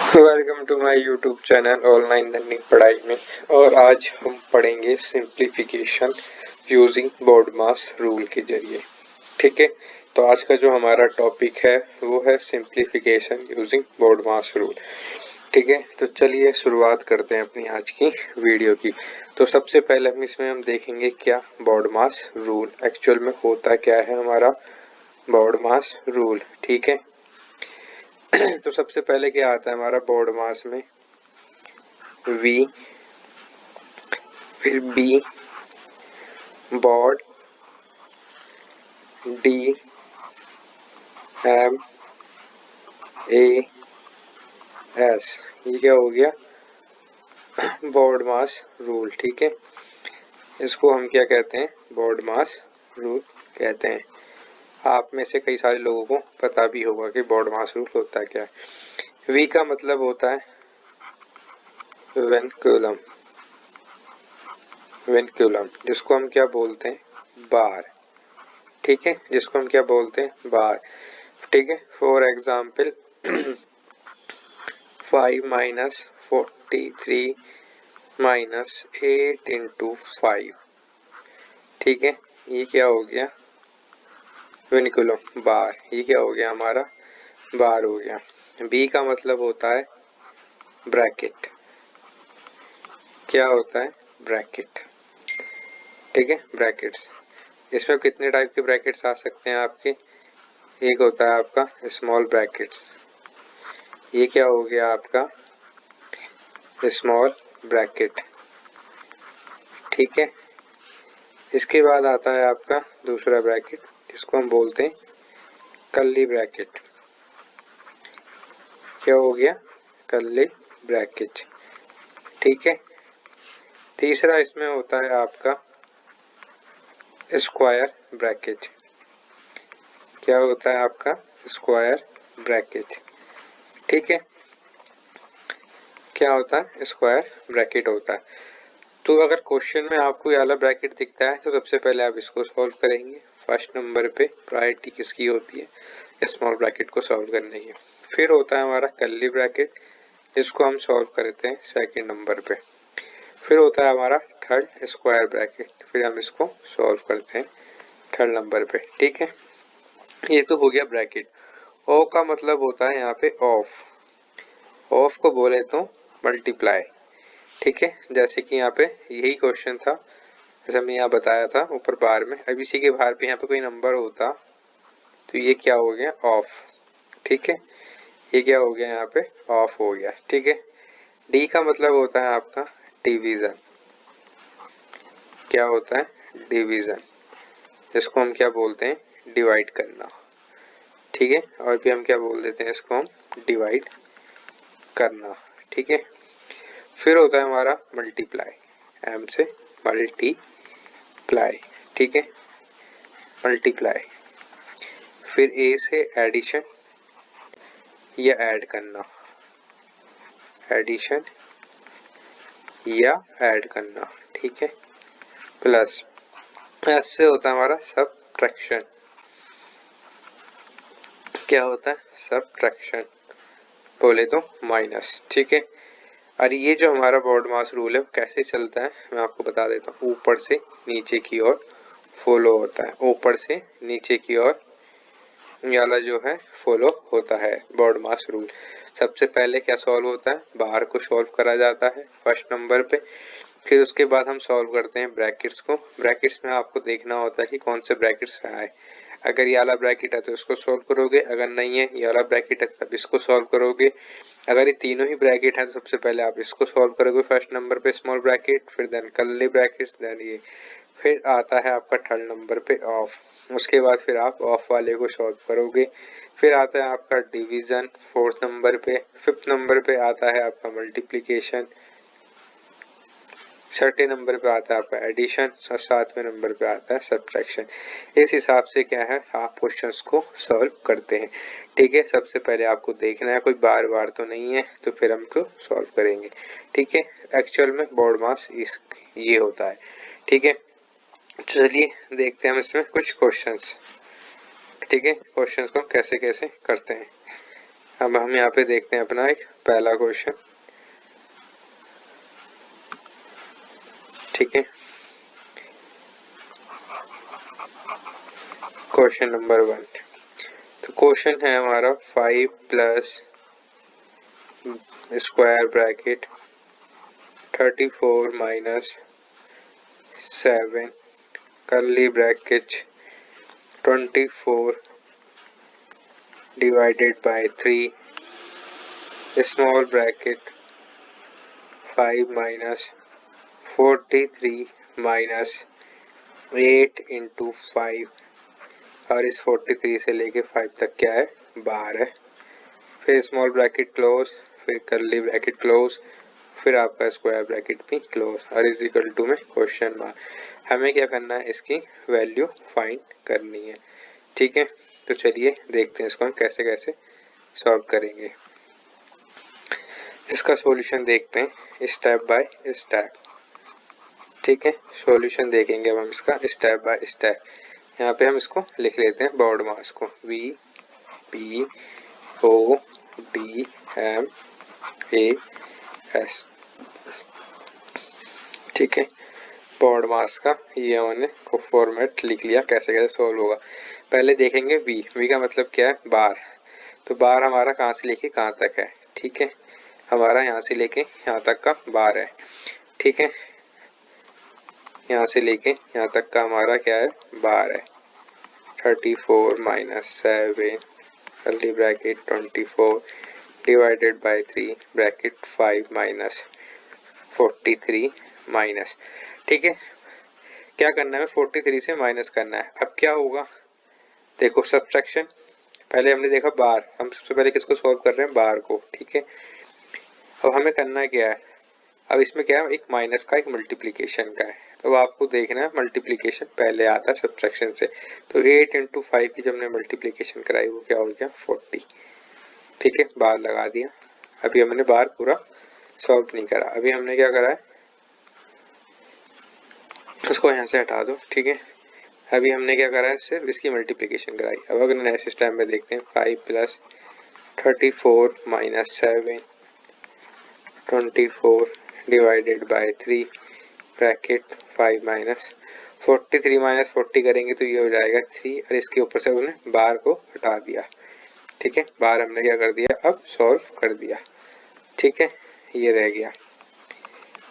Welcome to my YouTube channel online learning पढ़ाई में। और आज हम पढ़ेंगे सिंप्लीफिकेशन यूजिंग BODMAS रूल के जरिए। ठीक है, तो आज का जो हमारा टॉपिक है वो है सिंप्लीफिकेशन यूजिंग BODMAS रूल। ठीक है, तो चलिए शुरुआत करते हैं अपनी आज की वीडियो की। तो सबसे पहले हम देखेंगे क्या BODMAS रूल एक्चुअल में होता क्या है हमारा BODMAS रूल। ठीक है, तो सबसे पहले क्या आता है हमारा BODMAS में, V, फिर B, बॉड, D, M, A, S। ये क्या हो गया BODMAS रूल। ठीक है, इसको हम क्या कहते हैं, BODMAS रूल कहते हैं। आप में से कई सारे लोगों को पता भी होगा कि BODMAS रूल होता क्या है। V का मतलब होता है वेनकुलम, वेनकुलम जिसको हम क्या बोलते हैं, बार। ठीक है, जिसको हम क्या बोलते हैं, बार। ठीक है, for example 5 minus 43 minus 8 into 5। ठीक है, ये क्या हो गया वेनिकुलम बार। ये क्या हो गया हमारा बार हो गया। बी का मतलब होता है ब्रैकेट। क्या होता है, ब्रैकेट। ठीक है, ब्रैकेट्स। इसमें कितने टाइप के ब्रैकेट्स आ सकते हैं आपके, एक होता है आपका स्मॉल ब्रैकेट्स। ये क्या हो गया आपका स्मॉल ब्रैकेट। ठीक है, इसके बाद आता है आपका दूसरा ब्रैकेट जिसको हम बोलते हैं कर्ली ब्रैकेट। क्या हो गया, कर्ली ब्रैकेट। ठीक है, तीसरा इसमें होता है आपका स्क्वायर ब्रैकेट। क्या होता है आपका स्क्वायर ब्रैकेट। ठीक है, क्या होता है, स्क्वायर ब्रैकेट होता है। तो अगर क्वेश्चन में आपको ये वाला ब्रैकेट दिखता है तो सबसे पहले आप इसको सॉल्व करेंगे। फर्स्ट नंबर पे प्रायोरिटी किसकी होती है, स्मॉल ब्रैकेट को सॉल्व करने की। फिर होता है हमारा कर्ली ब्रैकेट जिसको हम सॉल्व करते हैं सेकंड नंबर पे। फिर होता है हमारा थर्ड स्क्वायर ब्रैकेट, फिर हम इसको सॉल्व करते हैं थर्ड नंबर पे। ठीक है, ये तो हो गया ब्रैकेट। ओ का मतलब होता है यहाँ पे ऑफ। ऑफ को बोले तो मल्टीप्लाई। ठीक है, जैसे कि यहाँ पे यही क्वेश्चन था, जैसे हमने यहाँ बताया था ऊपर बार में। अब इसी के बाहर पे यहाँ पे कोई नंबर होता तो ये क्या हो गया, ऑफ। ठीक है, ये क्या हो गया यहाँ पे, ऑफ हो गया। ठीक है, डी का मतलब होता है आपका डिवीजन। क्या होता है, डिवीजन, जिसको हम क्या बोलते हैं, डिवाइड करना। ठीक है, और भी हम क्या बोल देते हैं इसको, हम डिवाइड करना। ठीक है, फिर होता है हमारा मल्टीप्लाई, एम से मल्टीप्लाई। ठीक है, मल्टीप्लाई। फिर ए से एडिशन या ऐड करना, एडिशन या ऐड करना। ठीक है, प्लस एस से होता है हमारा सबट्रैक्शन। क्या होता है, सबट्रैक्शन बोले तो माइनस। ठीक है, और ये जो हमारा BODMAS रूल है कैसे चलता है मैं आपको बता देता हूँ। ऊपर से नीचे की ओर फॉलो होता है, ऊपर से नीचे की ओर वाला जो है फॉलो होता है BODMAS रूल। सबसे पहले क्या सॉल्व होता है, बाहर को सॉल्व करा जाता है फर्स्ट नंबर पे। फिर उसके बाद हम सॉल्व करते हैं ब्रैकेट्स को। ब्रैकेट्स में आपको देखना होता है कि कौन से ब्रैकेट्स आए। अगर ये वाला ब्रैकेट है तो इसको सॉल्व करोगे, अगर नहीं है ये वाला ब्रैकेट है तब इसको सॉल्व करोगे। अगर ये तीनों ही ब्रैकेट है तो सबसे पहले आप इसको सॉल्व करोगे फर्स्ट नंबर पे स्मॉल ब्रैकेट, फिर देन कर्ली ब्रैकेट्स, देन ये। फिर आता है आपका थर्ड नंबर पे ऑफ। उसके बाद फिर आप ऑफ वाले को सॉल्व करोगे। फिर आता है आपका डिवीजन फोर्थ नंबर पे। फिफ्थ नंबर पे आता है आपका मल्टीप्लिकेशन। छठे नंबर पे आता है आपका एडिशन और सातवें नंबर पे आता है सब्ट्रैक्शन। इस हिसाब से क्या है आप क्वेश्चंस को सॉल्व करते हैं। ठीक है, सबसे पहले आपको देखना है कोई बार बार तो नहीं है, तो फिर हमको सॉल्व करेंगे। ठीक है, एक्चुअल में BODMAS ये होता है। ठीक है, चलिए देखते हैं हम इसमें कुछ क्वेश्चंस। ठीक है, क्वेश्चंस को कैसे कैसे करते हैं। अब हम यहाँ पे देखते हैं अपना एक पहला क्वेश्चन। ठीक है, क्वेश्चन नंबर 1। तो क्वेश्चन है हमारा 5 plus square bracket 34 minus 7 curly bracket 24 divided by 3 small bracket 5 minus 43 minus 8 into 5 और इस 43 से लेके 5 तक क्या है, बार है। फिर स्मॉल ब्रैकेट क्लोज, फिर कर्ली ब्रैकेट क्लोज, फिर आपका स्क्वायर ब्रैकेट भी क्लोज और इज इक्वल टू में क्वेश्चन मार्क। हमें क्या करना है, इसकी वैल्यू फाइंड करनी है। ठीक है, तो चलिए देखते हैं इसको हम कैसे कैसे सॉल्व करेंगे। इसका सॉल्यूशन देखते हैं स्टेप बाय स्टेप। ठीक है, सॉल्यूशन देखेंगे अब हम इसका स्टेप बाय स्टेप। यहाँ पे हम इसको लिख लेते हैं बोर्ड मास को, V P O D M A S. ठीक है, बोर्ड मास का ये हमने को फॉर्मेट लिख लिया, कैसे कैसे सॉल्व होगा। पहले देखेंगे वी, वी का मतलब क्या है, बार। तो बार हमारा कहाँ से लेके कहाँ तक है। ठीक है, हमारा यहाँ से लेके यहाँ तक का बार है। ठीक है, यहाँ से लेके यहाँ तक का हमारा क्या है, बार है। 34 minus 7 curly bracket 24 divided by 3 bracket 5 minus 43 minus. ठीक है, क्या करना है, 43 से माइनस करना है। अब क्या होगा, देखो सब्ट्रैक्शन। पहले हमने देखा बार, हम सबसे पहले किसको सॉल्व कर रहे हैं, बार को। ठीक है, अब हमें करना क्या है, अब इसमें क्या है, एक माइनस का एक मल्टीप्लीकेशन का है। तो आपको देखना है मल्टीप्लीकेशन पहले आता है सब्ट्रैक्शन से। तो 8 इंटू 5 की जब हमने मल्टीप्लीकेशन कराई वो क्या हो गया, 40। ठीक है, बार लगा दिया। अभी हमने बार पूरा सॉल्व नहीं करा, अभी हमने क्या करा है, इसको यहाँ से हटा दो। ठीक है, अभी हमने क्या करा है, सिर्फ इसकी मल्टीप्लीकेशन कराई। अब अगर नेक्स्ट स्टेप में देखते हैं, 5 plus 34 minus 7 24 divided by 3 bracket 5 minus 43 minus 40 करेंगे तो ये हो जाएगा 3 और इसके ऊपर से हमने बार को हटा दिया। ठीक है, बार हमने क्या कर दिया, अब सॉल्व कर दिया। ठीक है, ये रह गया।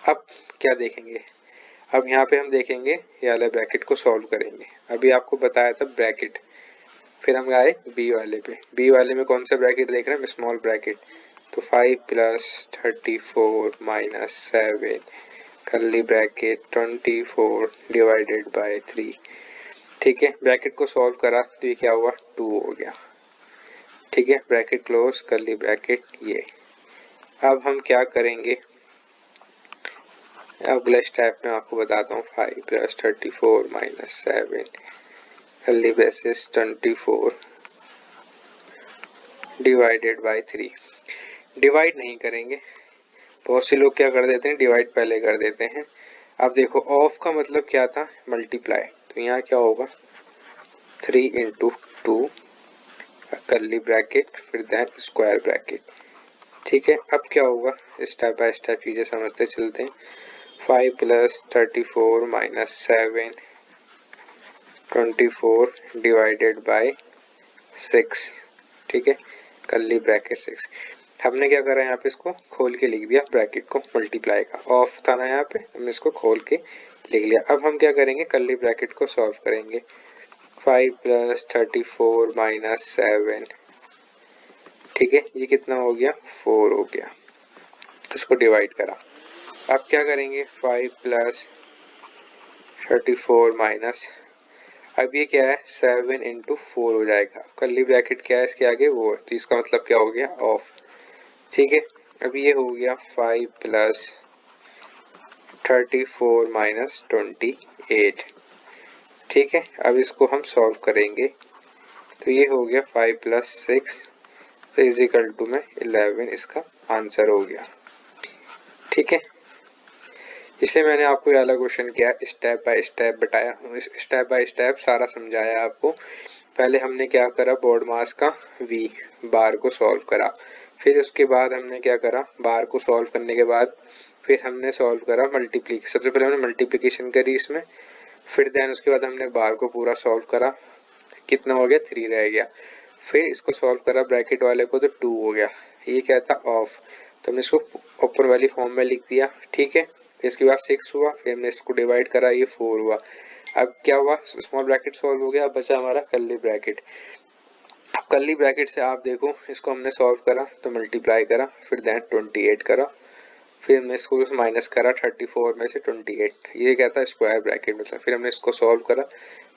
अब क्या देखेंगे, अब यहाँ पे हम देखेंगे ये वाला ब्रैकेट को सॉल्व करेंगे। अभी आपको बताया था ब्रैकेट, फिर हम आए बी वाले पे। बी वाले में कौन सा ब्रैकेट देख रहे हैं, स्मॉल ब्रैकेट। तो 5 plus 34 minus 7 curly bracket 24 divided by 3। ठीक है, ब्रैकेट को सॉल्व करा तो ये क्या हुआ, 2 हो गया। ठीक है, ब्रैकेट क्लोज, कर्ली ब्रैकेट ये। अब हम क्या करेंगे, अगले स्टेप में आपको बताता हूँ। 5 plus 34 minus 7 curly braces 24 divided by 3। Divide नहीं करेंगे, बहुत से लोग क्या कर देते हैं, डिवाइड पहले कर देते हैं। अब देखो ऑफ का मतलब क्या था, मल्टीप्लाई। तो यहाँ क्या होगा, 3 इंटू 2 कर्ली ब्रैकेट फिर देन स्क्वायर ब्रैकेट। ठीक है, अब क्या होगा, स्टेप बाय स्टेप चीजें समझते चलते हैं। 5 प्लस 34 माइनस 7 24 डिवाइडेड बाय 6। ठीक है, कर्ली ब्रैकेट 6। हमने क्या करा, यहाँ पे इसको खोल के लिख दिया, ब्रैकेट को मल्टीप्लाई का ऑफ था ना यहाँ पे, हमने इसको खोल के लिख लिया। अब हम क्या करेंगे, कर्ली ब्रैकेट को सॉल्व करेंगे। 5 प्लस 34 माइनस 7। ठीक है, ये कितना हो गया, 4 हो गया। इसको डिवाइड करा। अब क्या करेंगे, 5 प्लस 34 माइनस, अब ये क्या है, 7 इंटू 4 हो जाएगा। कर्ली ब्रैकेट क्या है इसके आगे, वो है, तो इसका मतलब क्या हो गया, ऑफ। ठीक है, अब ये हो गया 5 प्लस 34 माइनस 28। ठीक है, अब इसको हम सॉल्व करेंगे तो ये हो गया 5 प्लस 6 इज इक्वल टू में 11, इसका आंसर हो गया। ठीक है, इसलिए मैंने आपको ये वाला क्वेश्चन किया, स्टेप बाय स्टेप बताया, स्टेप बाय स्टेप सारा समझाया आपको पहले हमने क्या करा, बोर्ड मास का v बार को सॉल्व करा, फिर उसके बाद हमने क्या करा, बार को सॉल्व करने के बाद फिर हमने सॉल्व करा मल्टीप्लिकेशन, सबसे पहले हमने मल्टीप्लिकेशन करी इसमें, फिर देन उसके बाद हमने बार को पूरा सॉल्व करा, कितना हो गया 3 रह गया, फिर इसको सॉल्व करा ब्रैकेट वाले को तो 2 हो गया, ये क्या था ऑफ, तो हमने इसको ऊपर वाली फॉर्म में लिख दिया, ठीक है। इसके बाद 6 हुआ, फिर हमने इसको डिवाइड करा, ये 4 हुआ। अब क्या हुआ, स्मॉल ब्रैकेट सॉल्व हो गया, अब बचा हमारा कर्ली ब्रैकेट। अब कर्ली ब्रैकेट से आप देखो, इसको हमने सॉल्व करा तो मल्टीप्लाई करा, फिर देन 28 करा, फिर हमने इसको माइनस करा 34 में से 28, ये क्या था स्क्वायर ब्रैकेट मतलब, फिर हमने इसको सॉल्व करा,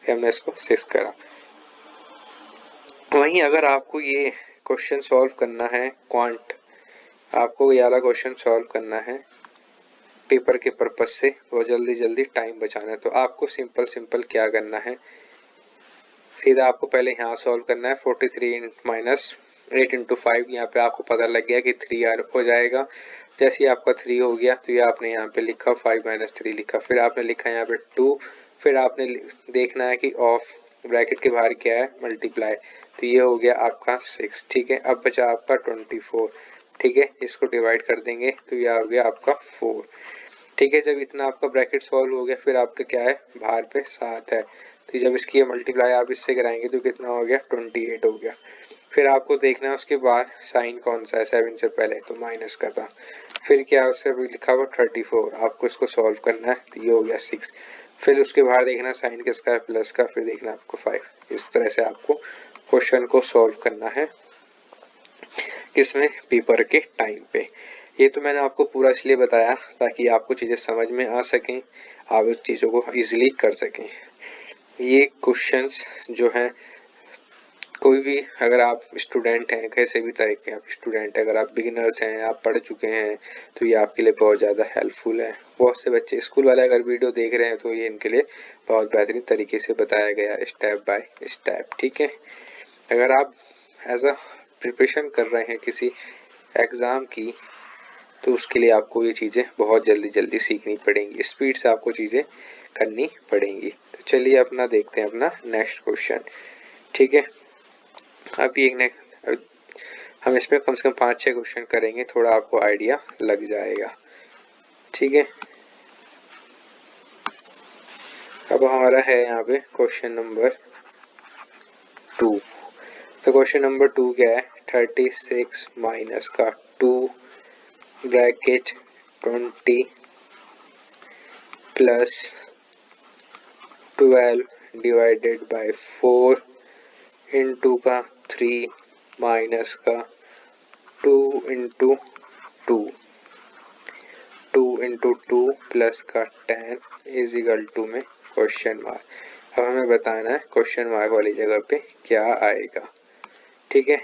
फिर हमने इसको 6 करा। वहीं अगर आपको ये क्वेश्चन सॉल्व करना है क्वांट, आपको ये वाला क्वेश्चन सॉल्व करना है पेपर के पर्पज से, वो जल्दी टाइम बचाना है, तो आपको सिंपल क्या करना है, सीधा आपको पहले यहाँ सॉल्व करना है 43 माइनस 8 इंटू 5, यहाँ पे आपको पता लग गया कि 3 हो जाएगा। जैसे ही आपका 3 हो गया तो ये आपने यहाँ पे लिखा 5 माइनस 3 लिखा, फिर आपने लिखा यहाँ पे 2, फिर आपने देखना है कि ऑफ ब्रैकेट के बाहर क्या है मल्टीप्लाई, तो ये हो गया आपका 6, ठीक है। अब बचा आपका 24, ठीक है, इसको डिवाइड कर देंगे तो ये हो गया आपका 4, ठीक है। जब इतना आपका ब्रैकेट सॉल्व हो गया, फिर आपका क्या है बाहर पे 7 है, तो जब इसकी मल्टीप्लाई आप इससे कराएंगे तो कितना हो गया 28 हो गया। फिर आपको देखना है उसके बाद साइन कौन सा है, 7 से पहले तो माइनस का था, फिर क्या उससे लिखा हुआ 34, आपको इसको सॉल्व करना है, तो ये हो गया 6, फिर उसके बाहर देखना साइन किसका है प्लस का, फिर देखना आपको 5। इस तरह से आपको क्वेश्चन को सॉल्व करना है, किसमें पेपर के टाइम पे। ये तो मैंने आपको पूरा इसलिए बताया ताकि आपको चीज़ें समझ में आ सकें, आप उस चीज़ों को इजीली कर सकें। ये क्वेश्चंस जो हैं, कोई भी अगर आप स्टूडेंट हैं, कैसे भी तरह के आप स्टूडेंट हैं, अगर आप बिगिनर्स हैं, आप पढ़ चुके हैं, तो ये आपके लिए बहुत ज़्यादा हेल्पफुल है। बहुत से बच्चे स्कूल वाले अगर वीडियो देख रहे हैं तो ये इनके लिए बहुत बेहतरीन तरीके से बताया गया है, स्टेप बाय स्टेप, ठीक है। अगर आप एज अ प्रिपरेशन कर रहे हैं किसी एग्ज़ाम की, तो उसके लिए आपको ये चीज़ें बहुत जल्दी सीखनी पड़ेंगी, स्पीड से आपको चीज़ें करनी पड़ेंगी। तो चलिए अपना देखते हैं अपना नेक्स्ट क्वेश्चन, ठीक है। अभी हम इसमें कम से कम 5-6 क्वेश्चन करेंगे, थोड़ा आपको आइडिया लग जाएगा, ठीक है। अब हमारा है यहाँ पे क्वेश्चन नंबर 2। तो क्वेश्चन नंबर 2 क्या है, 36 माइनस का 2 bracket 20 plus 12 divided by 4 into का 3 माइनस का 2 इंटू 2 प्लस का 10 इज इक्वल टू में क्वेश्चन मार्क। अब हमें बताना है क्वेश्चन मार्क वाली जगह पे क्या आएगा, ठीक है।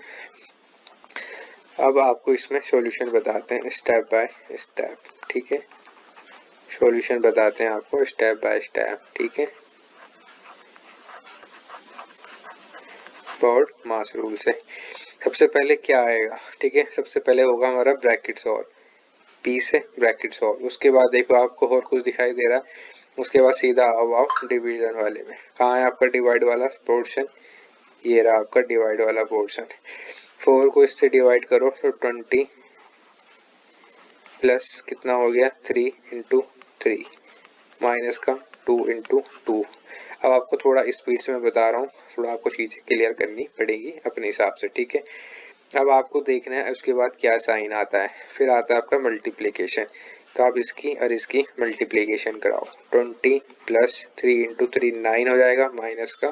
अब आपको इसमें सॉल्यूशन बताते हैं स्टेप बाय स्टेप, ठीक है। सॉल्यूशन बताते हैं आपको स्टेप बाय स्टेप, ठीक है, बोर्ड मास रूल से। सबसे पहले क्या आएगा, ठीक है, सबसे पहले होगा हमारा ब्रैकेट सॉल्व, पी से ब्रैकेट सॉल्व, उसके बाद देखो आपको और कुछ दिखाई दे रहा है, उसके बाद सीधा आओ आप डिवीजन वाले में। कहाँ है आपका डिवाइड वाला पोर्शन, ये रहा आपका डिवाइड वाला पोर्शन। 4 को इससे डिवाइड करो तो 20 प्लस कितना हो गया 3 इंटू 3 माइनस का 2 इंटू 2। अब आपको थोड़ा स्पीड से मैं बता रहा हूँ, थोड़ा आपको चीज़ें क्लियर करनी पड़ेगी अपने हिसाब से, ठीक है। अब आपको देखना है उसके बाद क्या साइन आता है, फिर आता है आपका मल्टीप्लिकेशन, तो आप इसकी और इसकी मल्टीप्लिकेशन कराओ, 20 प्लस 3 इंटू 3 9 हो जाएगा, माइनस का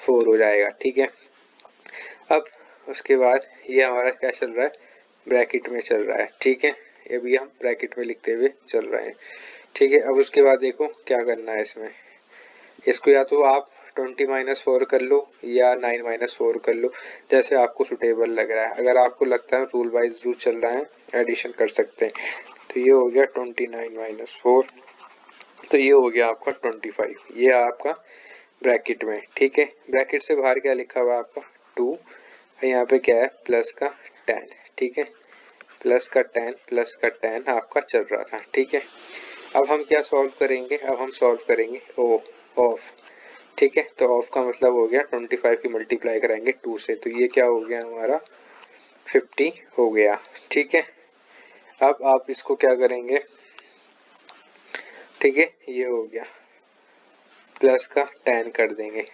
4 हो जाएगा, ठीक है। अब उसके बाद ये हमारा क्या चल रहा है, ब्रैकेट में चल रहा है, ठीक है, ये भी हम ब्रैकेट में लिखते हुए चल रहे हैं, ठीक है। अब उसके बाद देखो क्या करना है इसमें, इसको या तो आप 20 माइनस 4 कर लो या 9 माइनस 4 कर लो, जैसे आपको सुटेबल लग रहा है। अगर आपको लगता है रूल वाइज जो चल रहा है एडिशन कर सकते हैं, तो ये हो गया 29 माइनस 4, तो ये हो गया आपका 25, ये आपका ब्रैकेट में, ठीक है। ब्रैकेट से बाहर क्या लिखा हुआ है आपका 2, यहाँ पे क्या है प्लस का 10, ठीक है, प्लस का 10 आपका चल रहा था, ठीक है। अब हम क्या सॉल्व करेंगे, अब हम सॉल्व करेंगे ओ ऑफ, ठीक है, तो ऑफ का मतलब हो गया 25 की मल्टीप्लाई कराएंगे 2 से, तो ये क्या हो गया हमारा 50 हो गया। ठीक है, अब आप इसको क्या करेंगे, ठीक है, ये हो गया प्लस का 10 कर देंगे,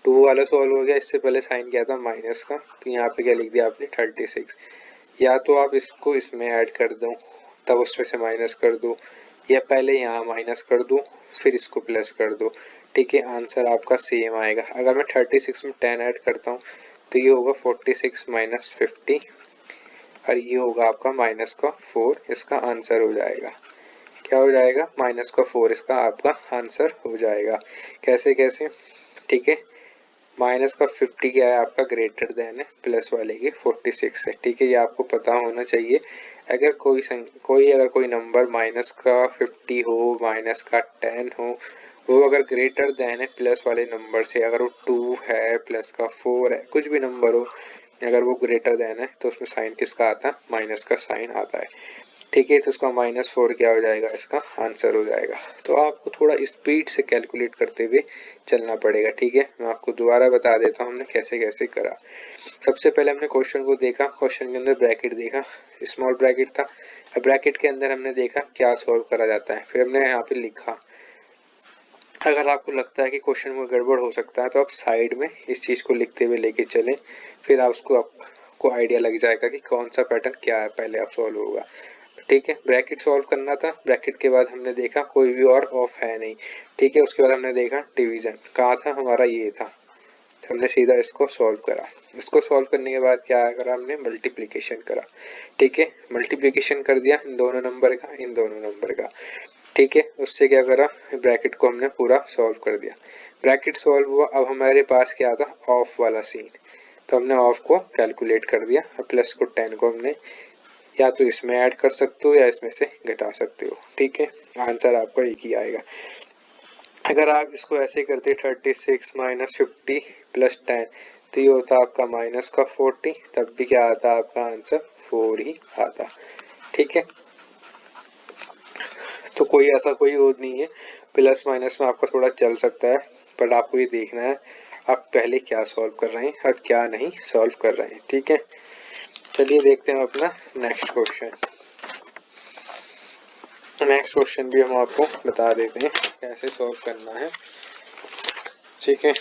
2 वाला सॉल्व हो गया। इससे पहले साइन किया था माइनस का, तो यहाँ पे क्या लिख दिया आपने 36। या तो आप इसको इसमें ऐड कर दो तब उसमें से माइनस कर दो, या पहले यहाँ माइनस कर दो फिर इसको प्लस कर दो। ठीक है, आंसर आपका सेम आएगा। अगर मैं 36 में 10 ऐड करता हूँ तो ये होगा 46 माइनस 50 और ये होगा आपका माइनस का 4, इसका आंसर हो जाएगा। क्या हो जाएगा, माइनस का 4 इसका आपका आंसर हो जाएगा। कैसे कैसे, ठीक है, माइनस का 50 क्या है आपका, ग्रेटर देन है प्लस वाले की 46 है। ठीक है, ये आपको पता होना चाहिए। अगर कोई नंबर माइनस का 50 हो, माइनस का 10 हो, वो अगर ग्रेटर देन है प्लस वाले नंबर से, अगर वो 2 है, प्लस का 4 है, कुछ भी नंबर हो, अगर वो ग्रेटर देन है तो उसमें साइन किसका आता है, माइनस का साइन आता है। ठीक है, तो उसका -4 क्या हो जाएगा, इसका आंसर हो जाएगा। तो आपको थोड़ा स्पीड से कैलकुलेट करते हुए चलना पड़ेगा। ठीक है, मैं आपको दोबारा बता देता हूँ हमने कैसे कैसे करा। सबसे पहले हमने क्वेश्चन को देखा, क्वेश्चन के अंदर ब्रैकेट देखा, स्मॉल ब्रैकेट था। अब ब्रैकेट के अंदर हमने देखा क्या सॉल्व करा जाता है, फिर हमने यहाँ पे लिखा। अगर आपको लगता है कि क्वेश्चन में गड़बड़ हो सकता है तो आप साइड में इस चीज़ को लिखते हुए लेके चलें, फिर आपको आइडिया लग जाएगा कि कौन सा पैटर्न क्या है, पहले आप सॉल्व होगा। ठीक है, ब्रैकेट सॉल्व करना था। ब्रैकेट के बाद हमने देखा कोई भी और ऑफ है नहीं। ठीक है, उसके बाद हमने देखा डिवीजन कहाँ था, हमारा ये था, तो हमने सीधा इसको सॉल्व करा। इसको सॉल्व करने के बाद क्या करा, हमने मल्टीप्लिकेशन करा। ठीक है, मल्टीप्लिकेशन कर दिया इन दोनों नंबर का, इन दोनों नंबर का। ठीक है, उससे क्या करा, ब्रैकेट को हमने पूरा सॉल्व कर दिया। ब्रैकेट सॉल्व हुआ, अब हमारे पास क्या था, ऑफ वाला सीन, तो हमने ऑफ को कैलकुलेट कर दिया। प्लस को 10 को हमने या तो इसमें ऐड कर सकते हो या इसमें से घटा सकते हो। ठीक है, आंसर आपका एक ही आएगा। अगर आप इसको ऐसे करते 36 माइनस 50 प्लस 10, तो ये होता आपका माइनस का 40, तब भी क्या आता आपका आंसर 4 ही आता। ठीक है, तो कोई ऐसा कोई वो नहीं है, प्लस माइनस में आपका थोड़ा चल सकता है, पर आपको ये देखना है आप पहले क्या सॉल्व कर रहे हैं और क्या नहीं सॉल्व कर रहे हैं। ठीक है, चलिए देखते हैं अपना नेक्स्ट क्वेश्चन। नेक्स्ट क्वेश्चन भी हम आपको बता देते हैं कैसे सॉल्व करना है। ठीक है,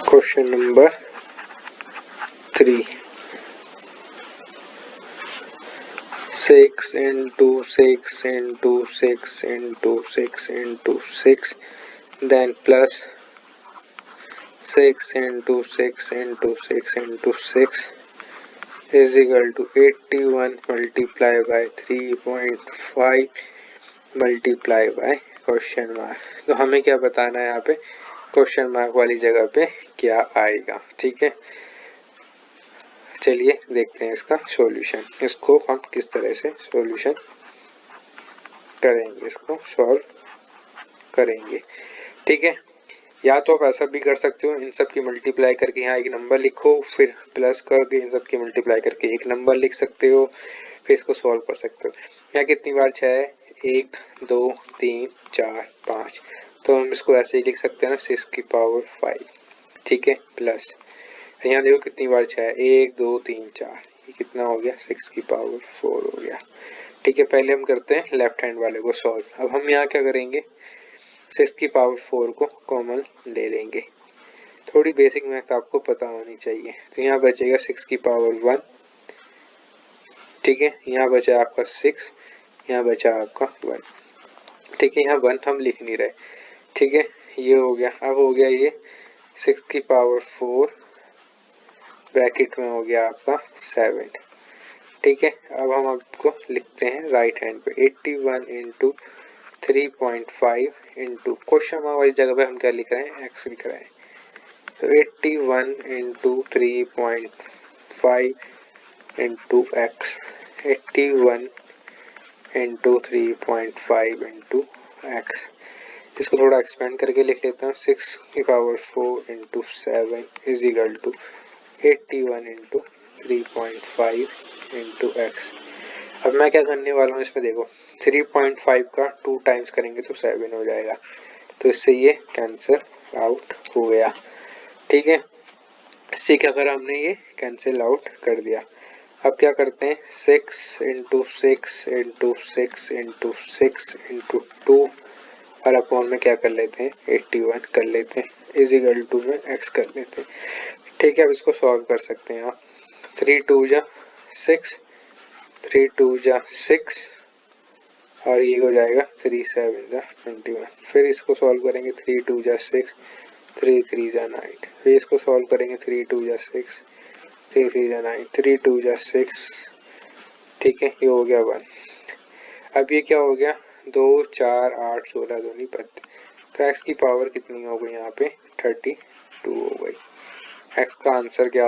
question number 3, 6 into 6 into 6 into 6 into 6 then plus 6 into 6 into 6 into 6 is equal to 81 multiplied by 3.5 multiplied by question mark. तो हमें क्या बताना है यहाँ पे, क्वेश्चन मार्क वाली जगह पे क्या आएगा। ठीक है, चलिए देखते हैं इसका सॉल्यूशन, इसको हम किस तरह से सॉल्यूशन करेंगे, इसको सॉल्व करेंगे। ठीक है, या तो आप ऐसा भी कर सकते हो, इन सब की मल्टीप्लाई करके यहाँ एक नंबर लिखो, फिर प्लस करके इन सब की मल्टीप्लाई करके एक नंबर लिख सकते हो, फिर इसको सॉल्व कर सकते हो। यहाँ कितनी बार 6 है, 1 2 3 4 5, तो हम इसको ऐसे ही लिख सकते हैं ना, 6 की पावर 5। ठीक है, प्लस यहाँ देखो कितनी बार 6 है, 1 2 3 4, ये कितना हो गया, 6 की पावर 4 हो गया। ठीक है, पहले हम करते हैं लेफ्ट हैंड वाले को सॉल्व। अब हम यहाँ क्या करेंगे, 6 की पावर 4 को कॉमन ले लेंगे। थोड़ी बेसिक मैथ आपको पता होनी चाहिए। तो यहाँ बचेगा 6 की पावर 1। ठीक है, यहाँ बचा आपका 6, यहाँ बचा आपका 1। ठीक है, यहाँ 1 हम लिख नहीं रहे। ठीक है, ये हो गया। अब हो गया ये 6 की पावर 4 ब्रैकेट में हो गया आपका 7। ठीक है, अब हम आपको लिखते हैं राइट हैंड पे 81 इंटू 3.5 इंटू क्वेश्चन मार्क वाली जगह पे हम क्या लिख रहे हैं, एक्स लिख रहे हैं। तो 81 into 3.5 into x, 81 into 3.5 into x. इसको थोड़ा एक्सपेंड करके लिख लेता हूँ, 6 की power 4 into 7 is equal to 81 into 3.5 into x. अब मैं क्या करने वाला हूँ इसमें देखो, 3.5 का 2 टाइम्स करेंगे तो 7 हो जाएगा, तो इससे ये कैंसिल आउट हो गया। ठीक है, इससे क्या करा हमने, ये कैंसिल आउट कर दिया। अब क्या करते हैं, 6 इंटू 6 इंटू 6 इंटू 6 इंटू 2 और अपॉन में क्या कर लेते हैं 81 कर लेते हैं, इज इक्वल टू में x कर लेते हैं। ठीक है, अब इसको सॉल्व कर सकते हैं आप। 3 2 जा 6, 3 2 जा 6 और ये हो जाएगा 3 7 जा 21। फिर इसको सॉल्व करेंगे, 3 2 जा 6, 3 3 जा 9। फिर इसको सॉल्व करेंगे, 3 2 जा 6, 3 3 जा 9, 3 2 जा 6। ठीक है, ये हो गया 1। अब ये क्या हो गया, 2 4 8 16 दूनी 32, तो x की पावर कितनी हो गई यहाँ पे 32 हो गई। x का आंसर क्या हो